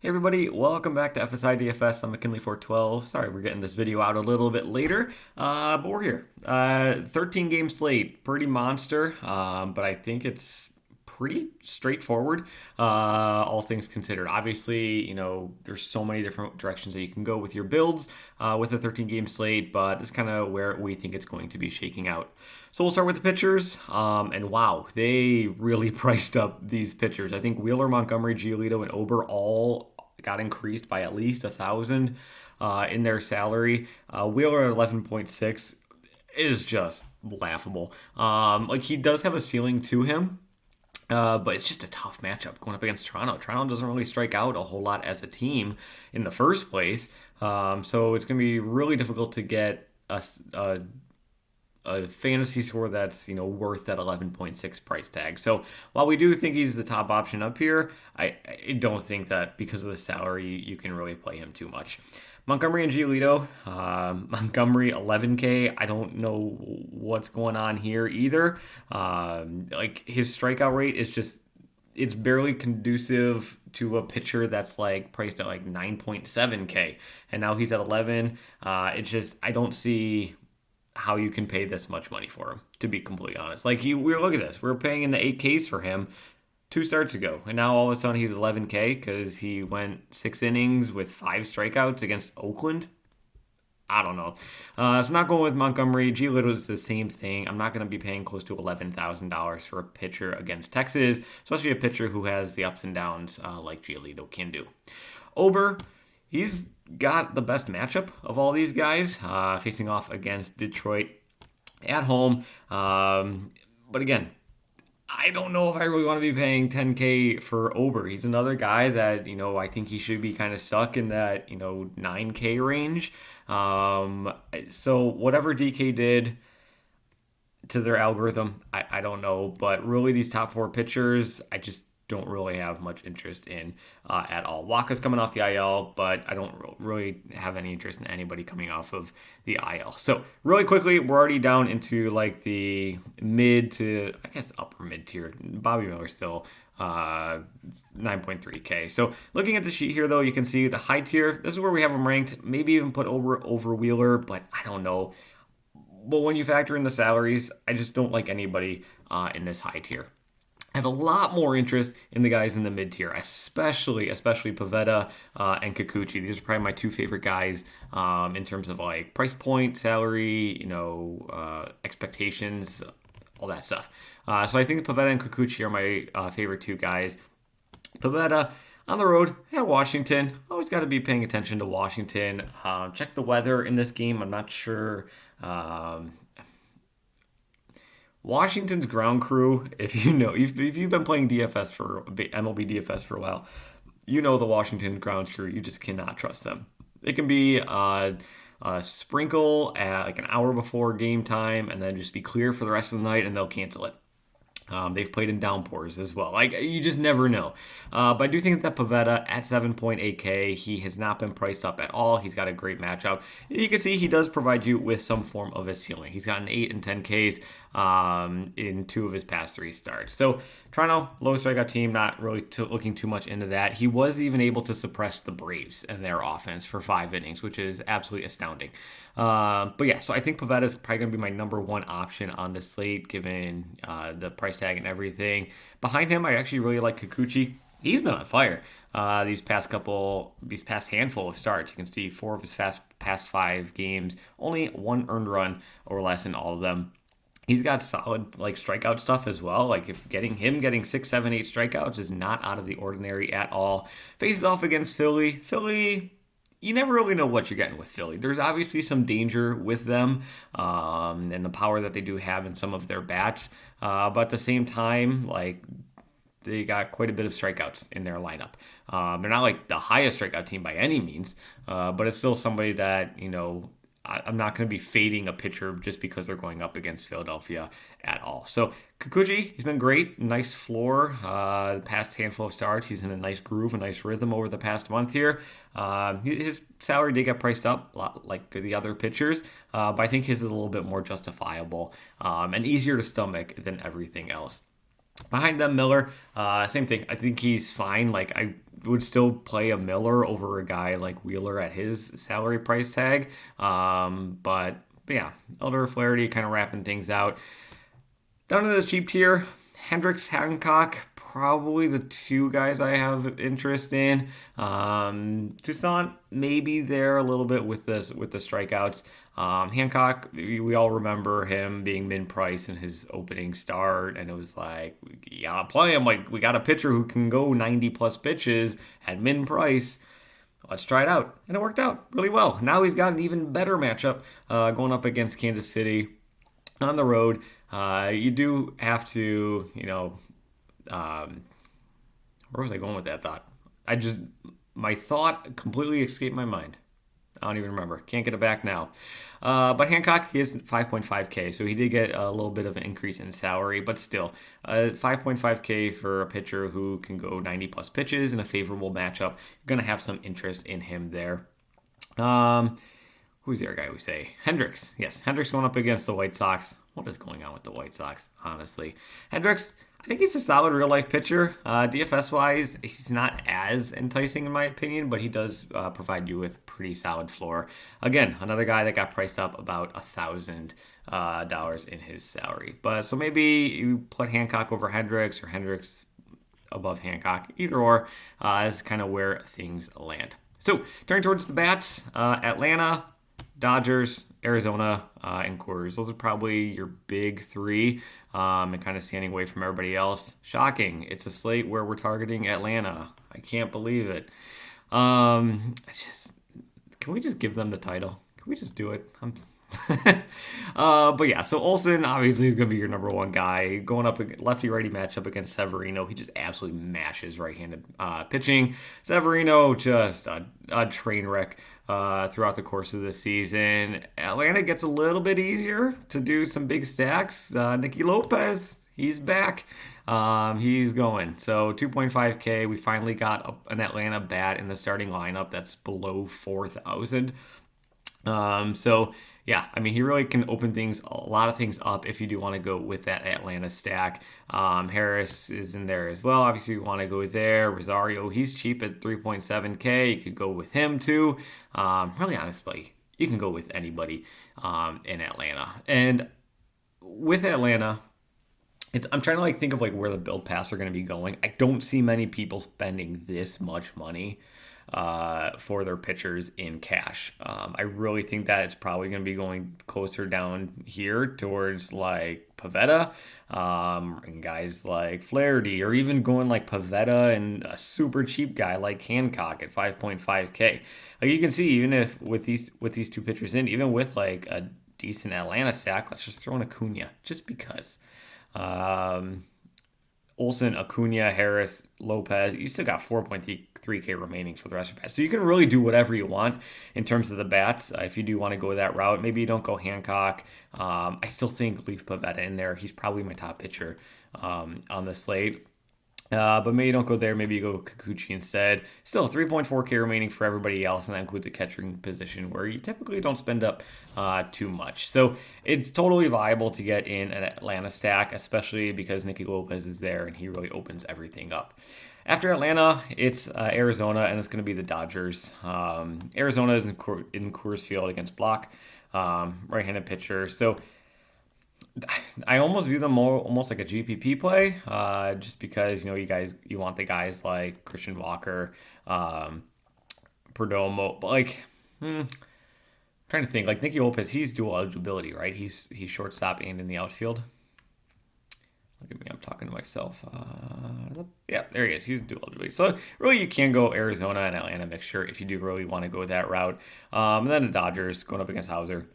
Hey everybody, welcome back to FSi DFS. I'm McKinley 412. Sorry, we're getting this video out a little bit later, but we're here. 13 game slate, pretty monster, but I think it's pretty straightforward, all things considered. Obviously, there's so many different directions that you can go with your builds with a 13 game slate, but it's kind of where we think it's going to be shaking out. So we'll start with the pitchers, and wow, they really priced up these pitchers. I think Wheeler, Montgomery, Giolito, and Ober all got increased by at least 1,000 in their salary. Wheeler at 11.6 is just laughable. He does have a ceiling to him, but it's just a tough matchup going up against Toronto. Toronto doesn't really strike out a whole lot as a team in the first place, so it's going to be really difficult to get a fantasy score that's worth that 11.6 price tag. So while we do think he's the top option up here, I don't think that because of the salary you can really play him too much. Montgomery and Giolito, Montgomery 11K. I don't know what's going on here either. His strikeout rate is just, it's barely conducive to a pitcher that's priced at 9.7K, and now he's at 11. It's just, I don't see how you can pay this much money for him, to be completely honest. Look at this. We were paying in the 8Ks for him 2 starts ago, and now all of a sudden he's 11K because he went 6 innings with 5 strikeouts against Oakland. I don't know. So not going with Montgomery. Giolito is the same thing. I'm not going to be paying close to $11,000 for a pitcher against Texas, especially a pitcher who has the ups and downs like Giolito can do. Ober, he's got the best matchup of all these guys, facing off against Detroit at home. But again, I don't know if I really want to be paying 10K for Ober. He's another guy that, I think he should be kind of stuck in that, 9K range. So whatever DK did to their algorithm, I don't know. But really, these top 4 pitchers, I just don't really have much interest in at all. Waka's coming off the IL, but I don't really have any interest in anybody coming off of the IL. So really quickly, we're already down into the mid to, I guess, upper mid tier. Bobby Miller still 9.3K. So looking at the sheet here, though, you can see the high tier. This is where we have him ranked. Maybe even put over Wheeler, but I don't know. But when you factor in the salaries, I just don't like anybody in this high tier. I have a lot more interest in the guys in the mid tier, especially Pivetta and Kikuchi. These are probably my 2 favorite guys in terms of price point, salary, expectations, all that stuff. So I think Pivetta and Kikuchi are my favorite 2 guys. Pivetta on the road at Washington. Always got to be paying attention to Washington. Check the weather in this game. I'm not sure. Washington's ground crew, if you've been playing DFS for MLB DFS for a while, the Washington ground crew, you just cannot trust them. It can be a sprinkle at an hour before game time and then just be clear for the rest of the night and they'll cancel it. They've played in downpours as well. You just never know. But I do think that Pivetta at 7.8K, he has not been priced up at all. He's got a great matchup. You can see he does provide you with some form of a ceiling. He's gotten 8 and 10Ks in 2 of his past 3 starts. So Toronto, low strikeout team, not really looking too much into that. He was even able to suppress the Braves and their offense for 5 innings, which is absolutely astounding. But yeah, so I think Pivetta is probably going to be my number 1 option on the slate, given the price tag and everything. Behind him, I actually really like Kikuchi. He's been on fire these past handful of starts. You can see 4 of his past 5 games, only 1 earned run or less in all of them. He's got solid strikeout stuff as well. If getting 6, 7, 8 strikeouts is not out of the ordinary at all. Faces off against Philly. You never really know what you're getting with Philly. There's obviously some danger with them and the power that they do have in some of their bats. But at the same time, they got quite a bit of strikeouts in their lineup. They're not the highest strikeout team by any means, but it's still somebody that, I'm not going to be fading a pitcher just because they're going up against Philadelphia at all. So Kikuchi, he's been great. Nice floor. The past handful of starts, he's in a nice groove, a nice rhythm over the past month here. His salary did get priced up, a lot like the other pitchers, but I think his is a little bit more justifiable and easier to stomach than everything else. Behind them, Miller, same thing. I think he's fine. would still play a Miller over a guy like Wheeler at his salary price tag. But yeah, Elder Flaherty kind of wrapping things out. Down to the cheap tier, Hendricks, Hancock, probably the two guys I have interest in. Toussaint, maybe there a little bit with the strikeouts. Hancock, we all remember him being min-price in his opening start, and it was like, we gotta play him. Like, we got a pitcher who can go 90-plus pitches at min-price. Let's try it out. And it worked out really well. Now he's got an even better matchup going up against Kansas City on the road. You do have to, where was I going with that thought? My thought completely escaped my mind. I don't even remember. Can't get it back now. But Hancock, he is 5.5K, so he did get a little bit of an increase in salary, but still, 5.5K for a pitcher who can go 90-plus pitches in a favorable matchup. You're going to have some interest in him there. Who's the other guy we say? Hendricks. Yes, Hendricks going up against the White Sox. What is going on with the White Sox, honestly? Hendricks, I think he's a solid real-life pitcher. DFS-wise, he's not as enticing in my opinion, but he does provide you with pretty solid floor. Again, another guy that got priced up about $1,000 in his salary. But so maybe you put Hancock over Hendricks or Hendricks above Hancock. Either or is kind of where things land. So turning towards the bats, Atlanta, Dodgers, Arizona, and Coors. Those are probably your big three, and kind of standing away from everybody else. Shocking. It's a slate where we're targeting Atlanta. I can't believe it. Can we just give them the title? Can we just do it? But yeah, so Olsen obviously is going to be your number one guy. Going up lefty-righty matchup against Severino. He just absolutely mashes right-handed pitching. Severino just a train wreck throughout the course of the season. Atlanta gets a little bit easier to do some big stacks. Nicky Lopez, he's back. He's going. So 2.5K. We finally got an Atlanta bat in the starting lineup that's below 4,000. So yeah, I mean, he really can open a lot of things up if you do want to go with that Atlanta stack. Harris is in there as well. Obviously, you want to go there. Rosario, he's cheap at 3.7K. You could go with him too. Really, honestly, you can go with anybody in Atlanta. And with Atlanta, I'm trying to think of where the build paths are going to be going. I don't see many people spending this much money for their pitchers in cash. I really think that it's probably going to be going closer down here towards Pavetta and guys like Flaherty, or even going Pavetta and a super cheap guy like Hancock at 5.5K. You can see, even if with these two pitchers in, even with a decent Atlanta stack, let's just throw in Acuna just because. Olsen, Acuna, Harris, Lopez, you still got 4.3K remaining for the rest of the bats. So you can really do whatever you want in terms of the bats. If you do want to go that route, maybe you don't go Hancock. I still think leave Pavetta in there. He's probably my top pitcher on the slate. But maybe you don't go there. Maybe you go Kikuchi instead. Still 3.4K remaining for everybody else, and that includes a catching position where you typically don't spend up too much. So it's totally viable to get in an Atlanta stack, especially because Nicky Lopez is there and he really opens everything up. After Atlanta, it's Arizona, and it's going to be the Dodgers. Arizona is in Coors Field against Block, right-handed pitcher. So I almost view them almost like a GPP play, just because you want the guys like Christian Walker, Perdomo, but I'm trying to think Nicky Lopez. He's dual eligibility, right? He's shortstop and in the outfield. Look at me, I'm talking to myself. Yeah, there he is. He's dual eligibility. So really, you can go Arizona and Atlanta mixture if you do really want to go that route. And then the Dodgers going up against Hauser.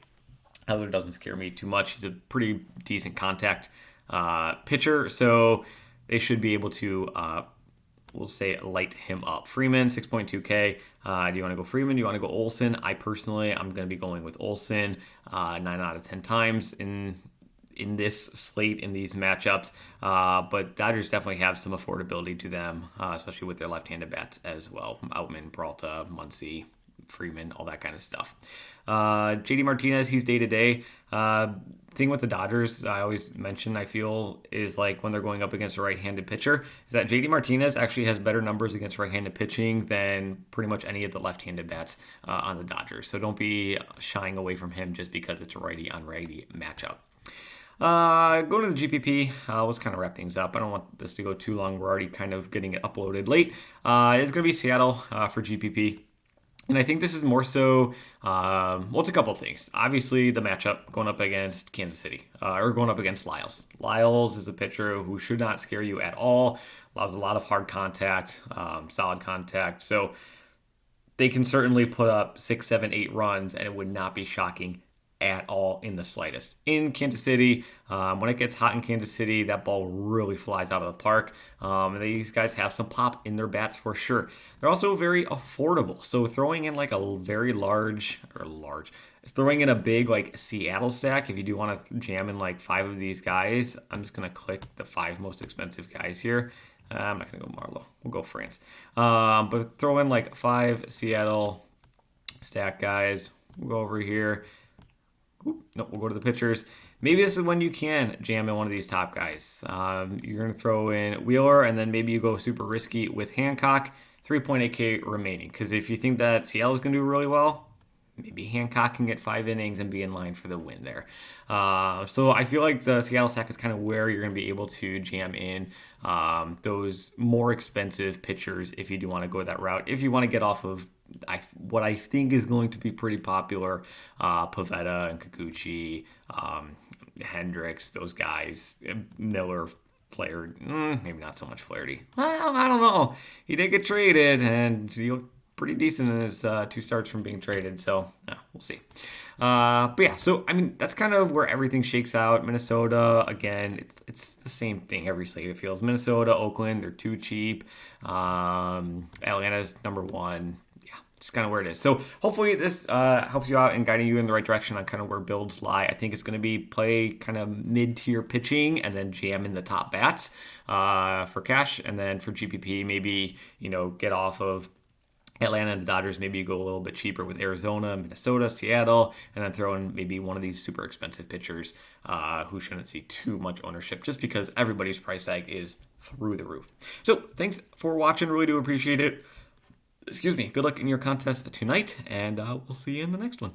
Hauser doesn't scare me too much. He's a pretty decent contact pitcher, so they should be able to, we'll say, light him up. Freeman, 6.2K. Do you want to go Freeman? Do you want to go Olsen? I'm going to be going with Olsen 9 out of 10 times in this slate, in these matchups. But Dodgers definitely have some affordability to them, especially with their left-handed bats as well. Outman, Peralta, Muncy, Freeman, all that kind of stuff. JD Martinez, he's day to day. Thing with the Dodgers, I always mention, I feel, is like when they're going up against a right-handed pitcher, is that JD Martinez actually has better numbers against right-handed pitching than pretty much any of the left-handed bats on the Dodgers. So don't be shying away from him just because it's a righty-on-righty matchup. Going to the GPP, let's kind of wrap things up. I don't want this to go too long. We're already kind of getting it uploaded late. It's going to be Seattle for GPP. And I think this is more so, it's a couple of things. Obviously, the matchup going up against Kansas City, or going up against Lyles. Lyles is a pitcher who should not scare you at all. Allows a lot of hard contact, solid contact. So they can certainly put up 6, 7, 8 runs, and it would not be shocking at all in the slightest. In Kansas City, when it gets hot in Kansas City, that ball really flies out of the park. And these guys have some pop in their bats for sure. They're also very affordable. So throwing in like a very throwing in a big like Seattle stack, if you do want to jam in like 5 of these guys, I'm just going to click the 5 most expensive guys here. I'm not going to go Marlowe. We'll go France. But throw in like 5 Seattle stack guys. We'll go over here. We'll go to the pitchers. Maybe this is when you can jam in one of these top guys. You're going to throw in Wheeler, and then maybe you go super risky with Hancock, 3.8K remaining. Because if you think that Seattle's going to do really well, maybe Hancock can get 5 innings and be in line for the win there. So I feel like the Seattle stack is kind of where you're going to be able to jam in those more expensive pitchers if you do want to go that route. If you want to get off of what I think is going to be pretty popular, Pavetta and Kikuchi, Hendricks, those guys, Miller, Flaherty, maybe not so much Flaherty. Well, I don't know. He did get traded, and he looked pretty decent in his 2 starts from being traded, so we'll see. But yeah, so I mean, that's kind of where everything shakes out. Minnesota, again, it's the same thing every slate, it feels. Minnesota, Oakland, they're too cheap. Atlanta's number 1. Just kind of where it is. So hopefully this helps you out in guiding you in the right direction on kind of where builds lie. I think it's going to be play kind of mid-tier pitching and then jam in the top bats for cash. And then for GPP, maybe, get off of Atlanta and the Dodgers. Maybe you go a little bit cheaper with Arizona, Minnesota, Seattle, and then throw in maybe one of these super expensive pitchers who shouldn't see too much ownership just because everybody's price tag is through the roof. So thanks for watching. Really do appreciate it. Good luck in your contest tonight, and we'll see you in the next one.